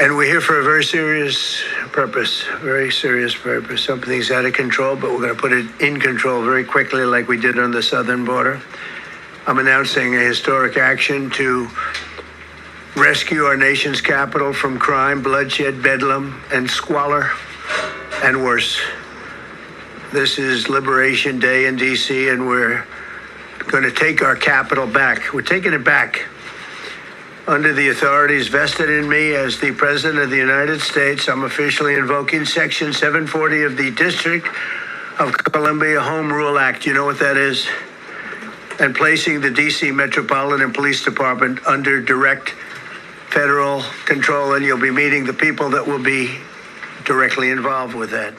And we're here for a very serious purpose, very serious purpose. Something's out of control, but we're going to put it in control very quickly, like we did on the southern border. I'm announcing a historic action to rescue our nation's capital from crime, bloodshed, bedlam, and squalor, and worse. This is Liberation Day in D.C., and we're going to take our capital back. We're taking it back. Under the authorities vested in me as the President of the United States, I'm officially invoking Section 740 of the District of Columbia Home Rule Act. You know what that is? And placing the D.C. Metropolitan Police Department under direct federal control, and you'll be meeting the people that will be directly involved with that.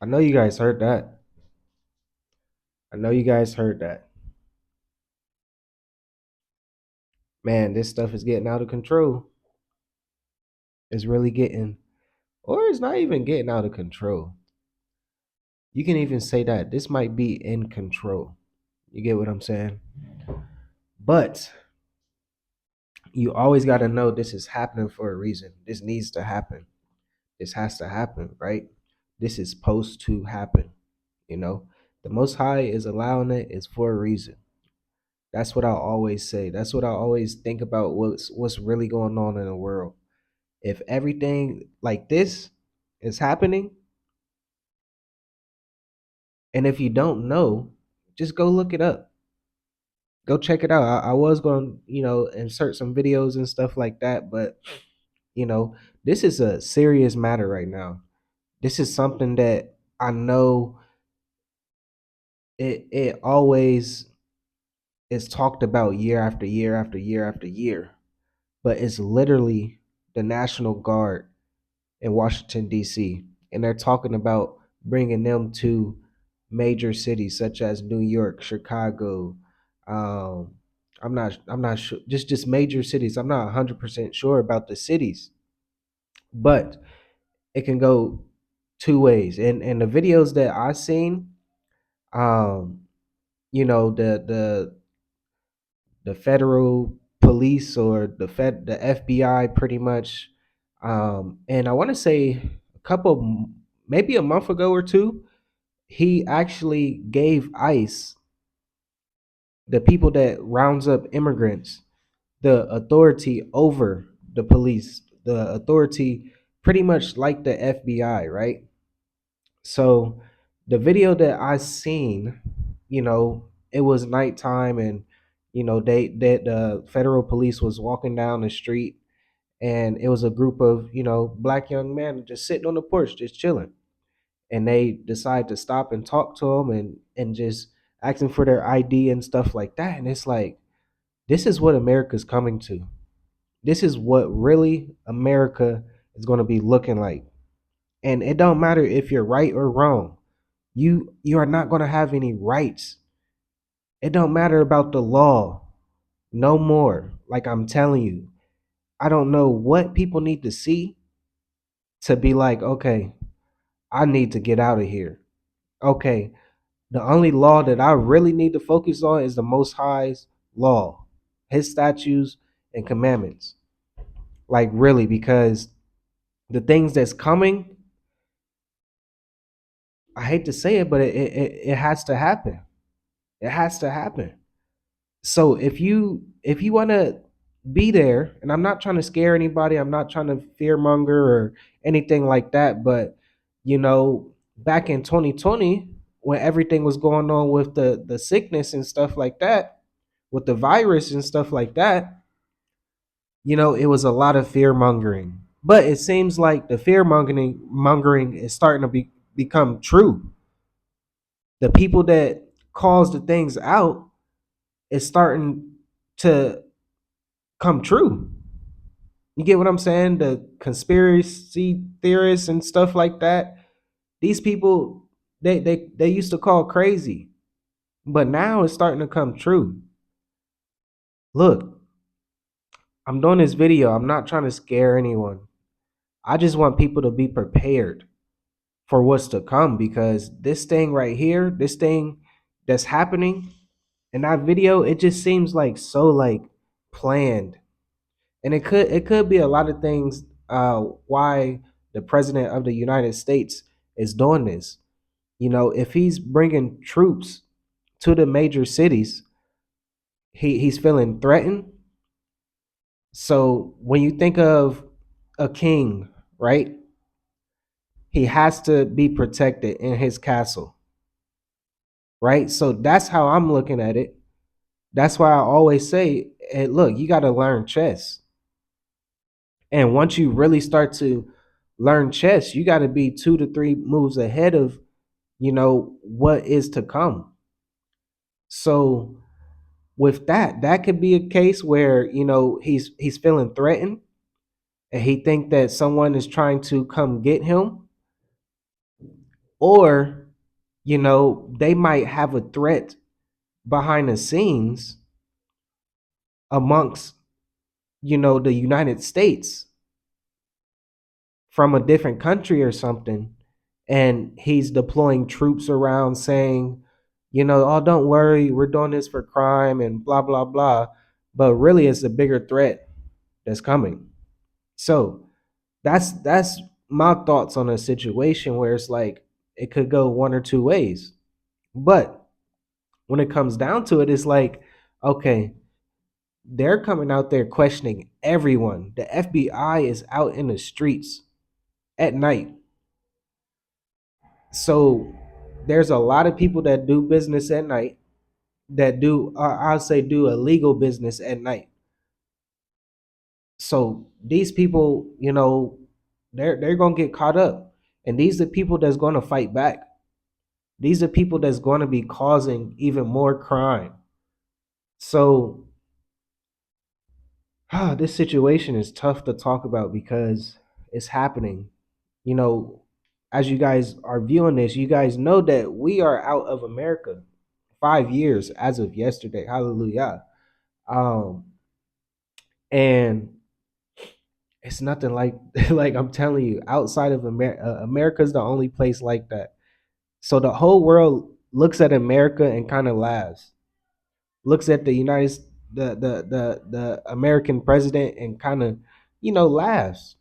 I know you guys heard that. I know you guys heard that. Man, this stuff is getting out of control. It's really getting, or it's not even getting out of control. You can even say that this might be in control. You get what I'm saying? But you always got to know this is happening for a reason. This needs to happen. This has to happen, right? This is supposed to happen. You know, the Most High is allowing it is for a reason. That's what I always say. That's what I always think about. What's really going on in the world? If everything like this is happening, and if you don't know, just go look it up. Go check it out. I was going to, insert some videos and stuff like that, but you know, this is a serious matter right now. This is something that I know it always is talked about year after year after year after year, but it's literally the National Guard in Washington D.C. and they're talking about bringing them to major cities such as New York, Chicago. Um, I'm not sure, just major cities. I'm not 100% sure about the cities, but it can go two ways. And the videos that I seen, um, the federal police or the FBI pretty much, and I want to say a couple, maybe a month ago or two, he actually gave ICE, the people that rounds up immigrants, the authority over the police, the authority pretty much like the FBI, right? So the video that I seen, it was nighttime and the federal police was walking down the street and it was a group of, black young men just sitting on the porch, just chilling. And they decide to stop and talk to them and just asking for their ID and stuff like that. And it's like, this is what America's coming to. This is what really America is going to be looking like. And it don't matter if you're right or wrong. You are not going to have any rights. It don't matter about the law no more. Like I'm telling you, I don't know what people need to see to be like, okay, I need to get out of here. Okay, the only law that I really need to focus on is the Most High's law, His statutes and commandments. Like really, because the things that's coming, I hate to say it, but it has to happen. It has to happen. So if you want to be there, and I'm not trying to scare anybody, I'm not trying to fearmonger or anything like that, but back in 2020 when everything was going on with the sickness and stuff like that, with the virus and stuff like that, it was a lot of fear mongering. But it seems like the fear mongering is starting to become true. The people that caused the things out is starting to come true. You get what I'm saying? The conspiracy theorists and stuff like that. These people they used to call crazy, but now it's starting to come true. Look, I'm doing this video. I'm not trying to scare anyone. I just want people to be prepared. for what's to come, because this thing right here, this thing that's happening in that video, it just seems like so like planned. And it could be a lot of things why the president of the United States is doing this. If he's bringing troops to the major cities, he's feeling threatened. So when you think of a king, right, he has to be protected in his castle, right? So that's how I'm looking at it. That's why I always say, hey, look, you got to learn chess. And once you really start to learn chess, you got to be 2 to 3 moves ahead of, what is to come. So with that, that could be a case where, he's feeling threatened and he think that someone is trying to come get him, or, they might have a threat behind the scenes amongst, the United States from a different country or something, and he's deploying troops around saying, oh, don't worry, we're doing this for crime and blah blah blah, but really it's a bigger threat that's coming. So that's my thoughts on a situation where it's like it could go one or two ways. But when it comes down to it, it's like, okay, they're coming out there questioning everyone. The FBI is out in the streets at night. So there's a lot of people that do business at night, that do, I'll say, do illegal business at night. So these people, they're gonna get caught up, and these are people that's gonna fight back. These are people that's gonna be causing even more crime. So this situation is tough to talk about because it's happening. You know, as you guys are viewing this, you guys know that we are out of America 5 years as of yesterday. Hallelujah. Um, and it's nothing like like I'm telling you, outside of America, America's the only place like that. So the whole world looks at America and kind of laughs. Looks at the United the American president and kind of, laughs.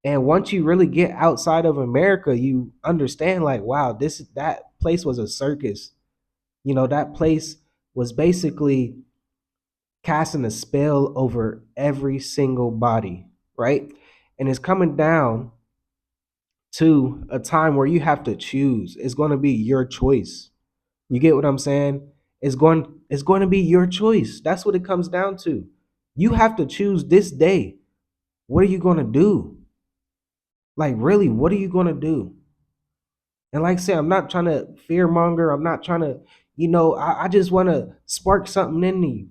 And once you really get outside of America, you understand like, wow, that place was a circus. That place was basically casting a spell over every single body, right? And it's coming down to a time where you have to choose. It's going to be your choice. You get what I'm saying? It's going to be your choice. That's what it comes down to. You have to choose this day. What are you going to do? Like, really, what are you going to do? And like I said, I'm not trying to fear monger. I'm not trying to, I just want to spark something in you.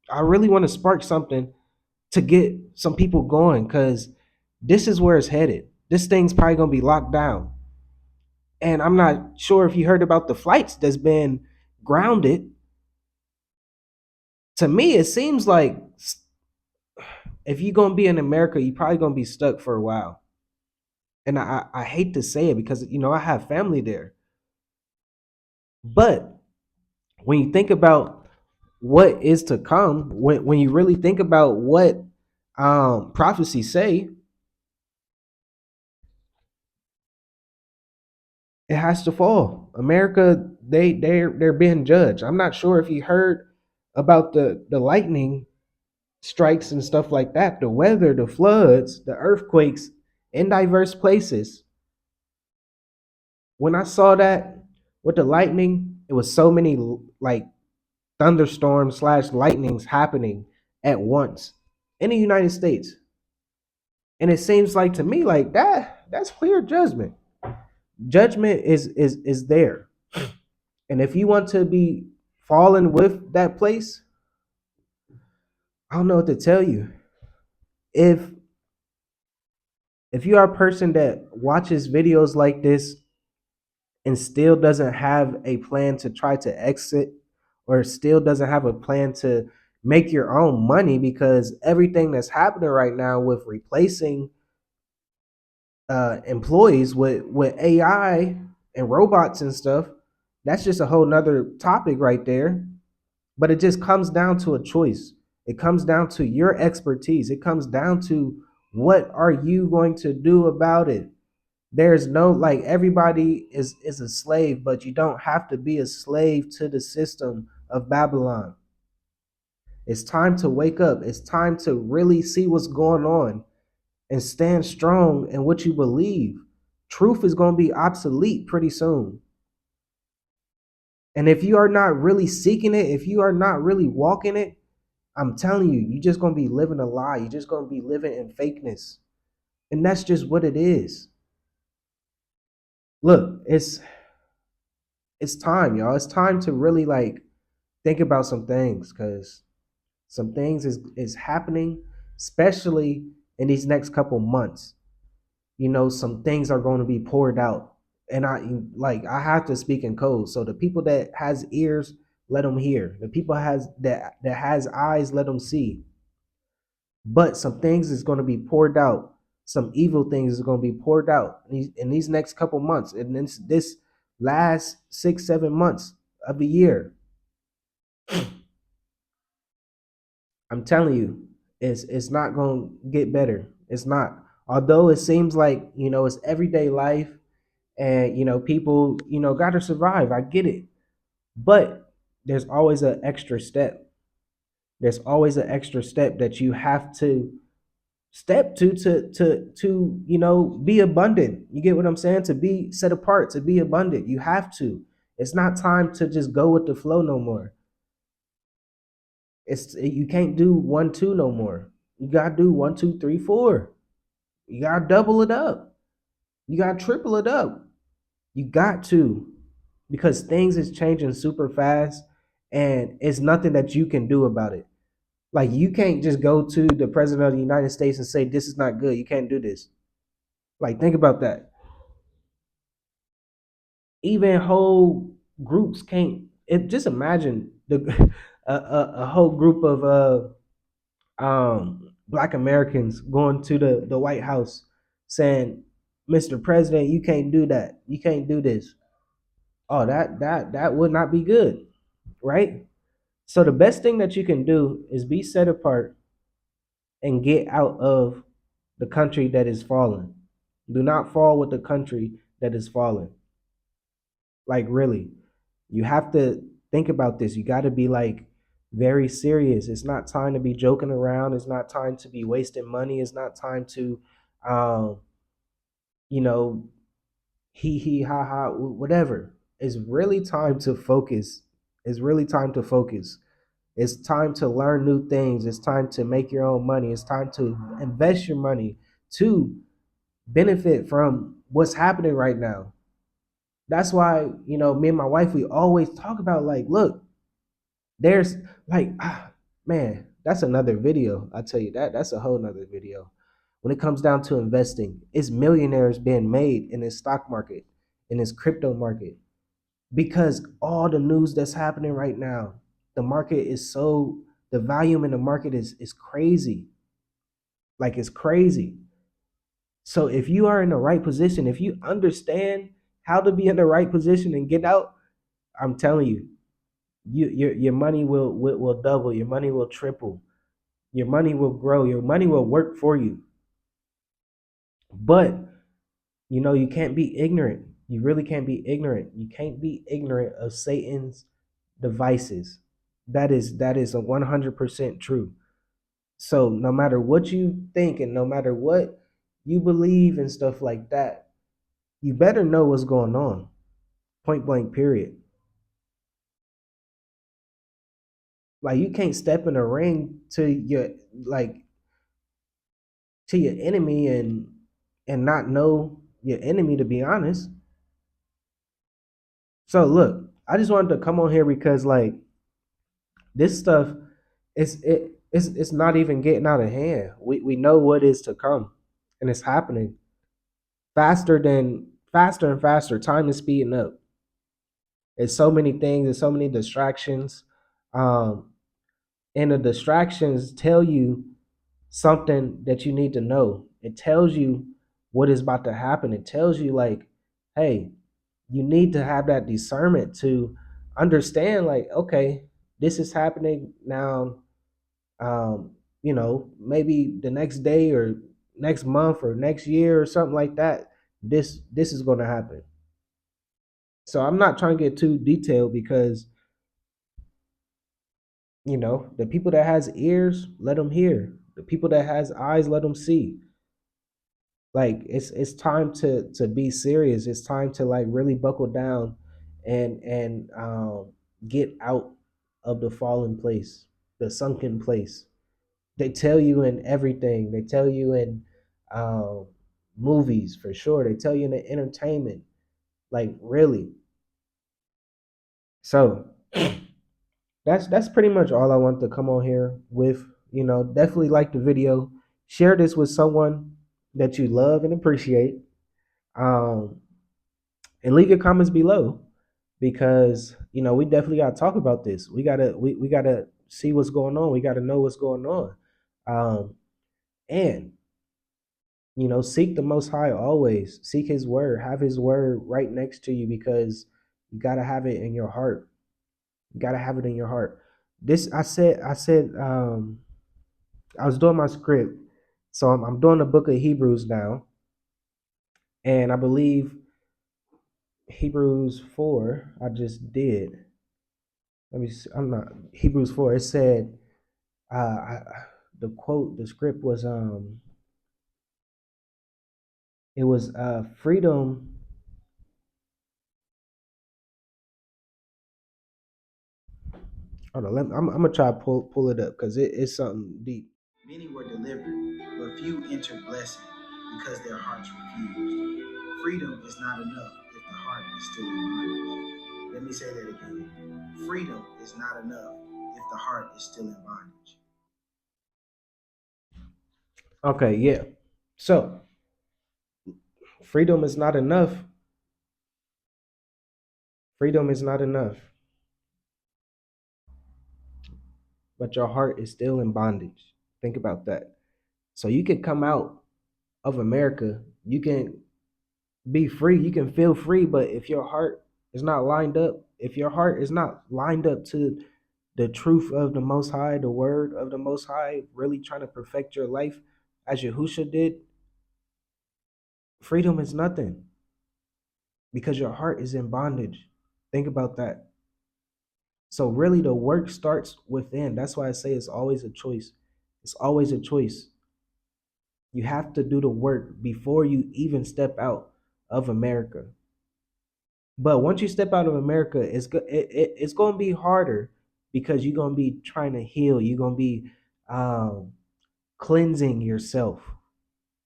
I really want to spark something to get some people going, because this is where it's headed. This thing's probably going to be locked down. And I'm not sure if you heard about the flights that's been grounded. To me, it seems like if you're going to be in America, you're probably going to be stuck for a while. And I hate to say it because, I have family there. But when you think about what is to come, when you really think about what prophecies say, it has to fall. America, they're being judged. I'm not sure if you heard about the lightning strikes and stuff like that, the weather, the floods, the earthquakes in diverse places. When I saw that with the lightning, it was so many like thunderstorms slash lightnings happening at once in the United States. And it seems like to me like that's clear judgment. Judgment is there. And if you want to be fallen with that place, I don't know what to tell you. If if you are a person that watches videos like this and still doesn't have a plan to try to exit, or still doesn't have a plan to make your own money, because everything that's happening right now with replacing employees with AI and robots and stuff. That's just a whole nother topic right there. But it just comes down to a choice. It comes down to your expertise. It comes down to what are you going to do about it. There's no, like, everybody is a slave, but you don't have to be a slave to the system of Babylon. It's time to wake up. It's time to really see what's going on and stand strong in what you believe. Truth is going to be obsolete pretty soon. And if you are not really seeking it, if you are not really walking it, I'm telling you, you're just going to be living a lie. You're just going to be living in fakeness. And that's just what it is. Look, it's time, y'all. It's time to really, like, think about some things, cuz some things is happening, especially in these next couple months. Some things are going to be poured out. And I have to speak in code. So the people that has ears, let them hear. The people that has eyes, let them see. But some things is going to be poured out. Some evil things is going to be poured out in these next couple months, and this last 6 7 months of the year. I'm telling you, it's not going to get better. It's not. Although it seems like, it's everyday life, and people, got to survive. I get it, but there's always an extra step. There's always an extra step that you have to step to be abundant. You get what I'm saying? To be set apart, to be abundant, you have to. It's not time to just go with the flow no more. You can't do 1 2 no more. You gotta do 1 2 3 4. You gotta double it up. You gotta triple it up. You got to, because things is changing super fast, and it's nothing that you can do about it. Like, you can't just go to the president of the United States and say this is not good. You can't do this. Like, think about that. Even whole groups can't. Just imagine a whole group of Black Americans going to the White House saying, "Mr. President, you can't do that. You can't do this." Oh, that would not be good, right? So the best thing that you can do is be set apart and get out of the country that is fallen. Do not fall with the country that is fallen. Like, really, you have to think about this. You got to be, like, very serious. It's not time to be joking around. It's not time to be wasting money. It's not time to, um, you know, he ha ha whatever. It's really time to focus. It's really time to focus. It's time to learn new things. It's time to make your own money. It's time to invest your money to benefit from what's happening right now. That's why, me and my wife, we always talk about, like, look, there's, like, man, that's another video. I tell you, that's a whole nother video. When it comes down to investing, it's millionaires being made in this stock market, in this crypto market, because all the news that's happening right now, the market is so, the volume in the market is crazy. Like, it's crazy. So if you are in the right position, if you understand how to be in the right position and get out, I'm telling you, your money will double, your money will triple, your money will grow, your money will work for you. But you can't be ignorant. You really can't be ignorant. You can't be ignorant of Satan's devices. That is a 100% true. So no matter what you think and no matter what you believe and stuff like that, you better know what's going on. Point blank, period. Like, you can't step in a ring to your enemy and not know your enemy, to be honest. So look, I just wanted to come on here because, like, this stuff it's not even getting out of hand. We know what is to come, and it's happening faster and faster. Time is speeding up. It's so many things, there's so many distractions. Um and the distractions tell you something that you need to know. It tells you what is about to happen. It tells you like, hey, you need to have that discernment to understand like, okay, this is happening now. um Maybe the next day or next month or next year or something like that, this is going to happen. So I'm not trying to get too detailed because the people that has ears, let them hear. The people that has eyes, let them see. Like it's time to be serious. It's time to like really buckle down and get out of the fallen place, the sunken place. They tell you in everything. They tell you in um, movies for sure. They tell you in the entertainment, like really. So that's pretty much all I want to come on here with. Definitely like the video. Share this with someone that you love and appreciate. Um, and leave your comments below because we definitely gotta talk about this. We gotta see what's going on. We gotta know what's going on. And seek the most high always. Seek his word. Have his word right next to you because you gotta have it in your heart. You gotta have it in your heart. This I said I was doing my script. So I'm doing the book of Hebrews now. And I believe Hebrews 4 I just did. Let me see, I'm not Hebrews 4. It said the quote, the script was it was freedom. Hold on, I'm gonna try to pull it up because it's something deep. Many were delivered, but few entered blessing because their hearts refused. Freedom is not enough if the heart is still in bondage. Let me say that again. Freedom is not enough if the heart is still in bondage. Okay, yeah. So freedom is not enough. Freedom is not enough, but your heart is still in bondage. Think about that. So you can come out of America, you can be free, you can feel free, but if your heart is not lined up, if your heart is not lined up to the truth of the Most High, the word of the Most High, really trying to perfect your life as Yahusha did, freedom is nothing because your heart is in bondage. Think about that. So really the work starts within. That's why I say it's always a choice. It's always a choice. You have to do the work before you even step out of America. But once you step out of America, it's going to be harder because you're going to be trying to heal. You're going to be um, cleansing yourself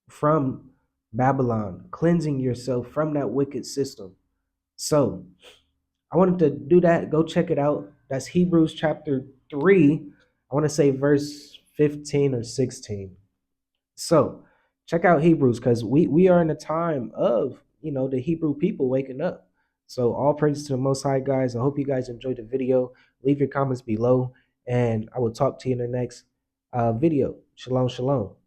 from Babylon, cleansing yourself from that wicked system. So I wanted to do that. Go check it out. That's Hebrews chapter 3. I want to say verse 15 or 16. So check out Hebrews because we are in a time of the Hebrew people waking up. So all praise to the Most High, guys. I hope you guys enjoyed the video. Leave your comments below, and I will talk to you in the next video. Shalom, shalom.